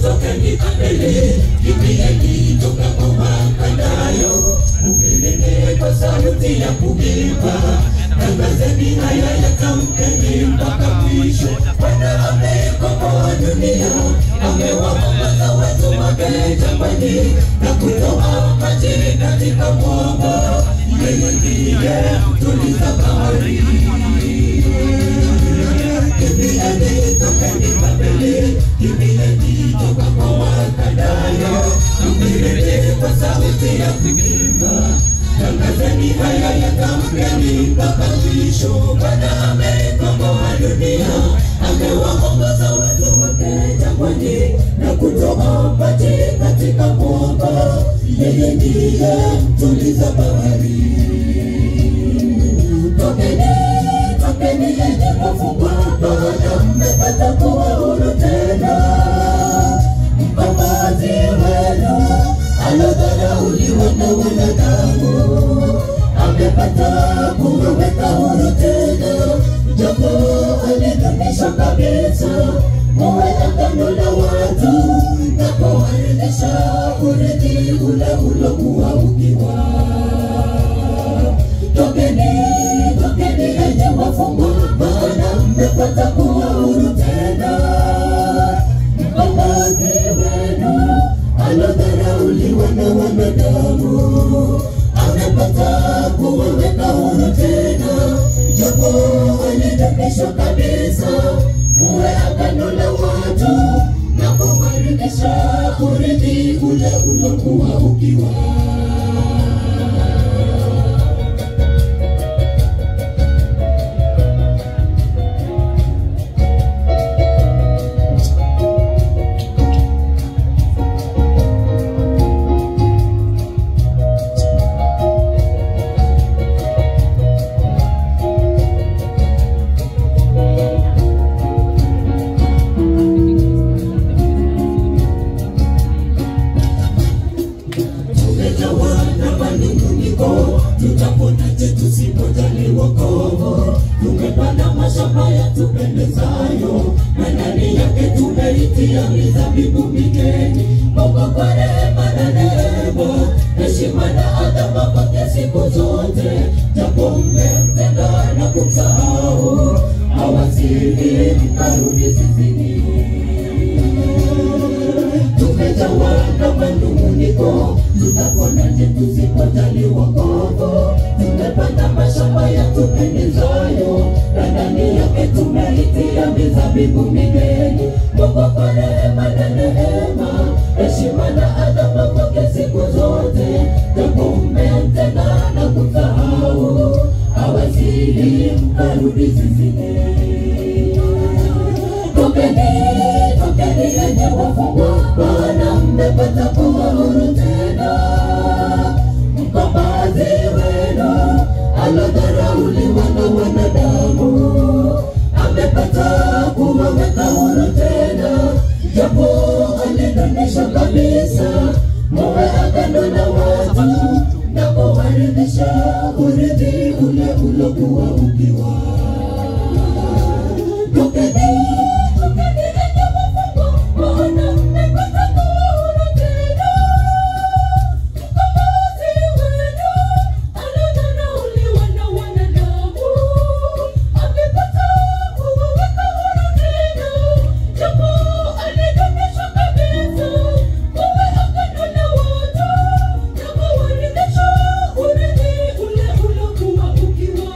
tokeni mbele, kimbieni toka kwa Wakaldayo, mupeleke kwa sauti ya kuimba, tangazeni haya yakampeni mpaka mwisho. Bwana amekomboa dunia, amewakomboza watu wake jangwani, na kutoa maji katika mwamba. Yeye ndiye mtuliza bahari. Kimbieni tokeni mbele, kimbieni toka kwa Wakaldayo, mupeleke kwa sauti ya kuimba, tangazeni haya yakampeni mpaka mwisho. Bwana amekomboa dunia, amewakomboza watu wake jangwani, na kutoa maji katika mwamba. Yeye ndiye mtuliza bahari. Tokeni, tokeni yenye wafungwa, Bwana mmepata kuwa huru tena. Mkombozi wenu alodharauliwa na wanadamu, amepata kuwaweka huru tena. Japo alidhamisha kabisa, muwe agano la watu, na kuwarejesha urithi ule ulokuwa ukiwa. Tokeni, tokeni enyi wafungwa, Bwana mmepata kuwa huru tena. Mkombozi wenu alodharauliwa na wanadamu, amepata kuwaweka huru tena. Japo alidhamisha kabisa, muwe agano la watu, na kuwarejesha urithi ule ulokuwa ukiwa. Tutaponaje tusipojali wokovu? Tumepanda mashamba yatupendezayo, na ndani yake tumeitia mizabibu migeni. Mungu kwa rehema na neema, heshima na adhabu kwake siku zote. Japo mmemtenga na kumsahau, hawasihi mkarudi zizini. Tumejawa na manung'uniko, tutaponaje tusipojali wokovu? Tumepanda mashamba yatupendezayo, na ndani yake tumeitia mizabibu migeni. Mungu kwa rehema na neema, heshima na adhabu kwake siku zote. Japo mmemtenga na kumsahau, hawasihi mkarudi zizini. Tokeni, tokeni enyi wafungwa, Bwana mmepata kuwa huru tena. Mkombozi wenu alodharauliwa na wanadamu, amepata kuwaweka huru tena. Japo alidhamisha kabisa, muwe agano la watu, na kuwarejesha urithi ule ulokuwa ukiwa. Tokeni, tokeni enyi wafungwa, Bwana mmepata kuwa huru tena. Mkombozi wenu alodharauliwa na wanadamu, amepata kuwaweka huru tena. Japo alidhamisha kabisa, muwe agano la watu, na kuwarejesha urithi ule ulokuwa ukiwa.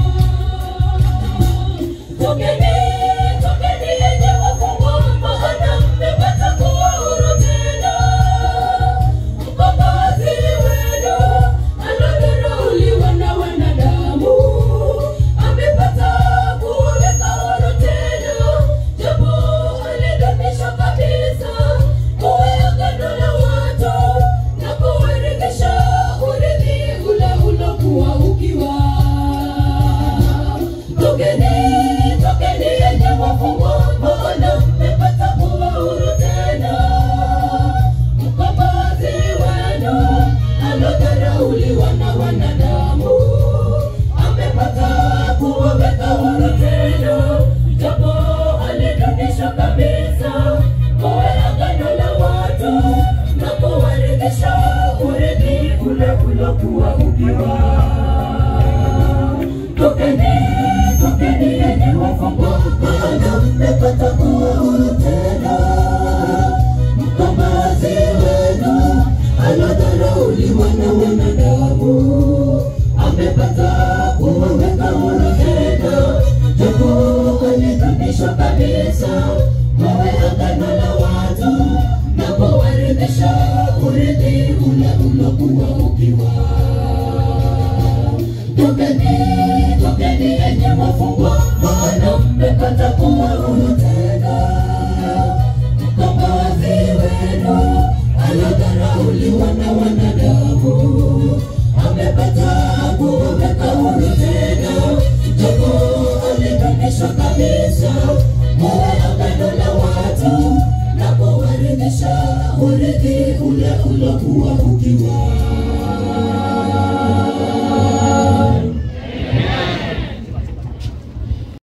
wafungwa, maana mmepata kuwa huru tena. Mkombozi wenu aliyedharauliwa na wanadamu amepata kuweka huru tena. Japo alidunishwa kabisa, muwe agano la watu na kuwaridhisha urithi ule ulokuwa ukiwa.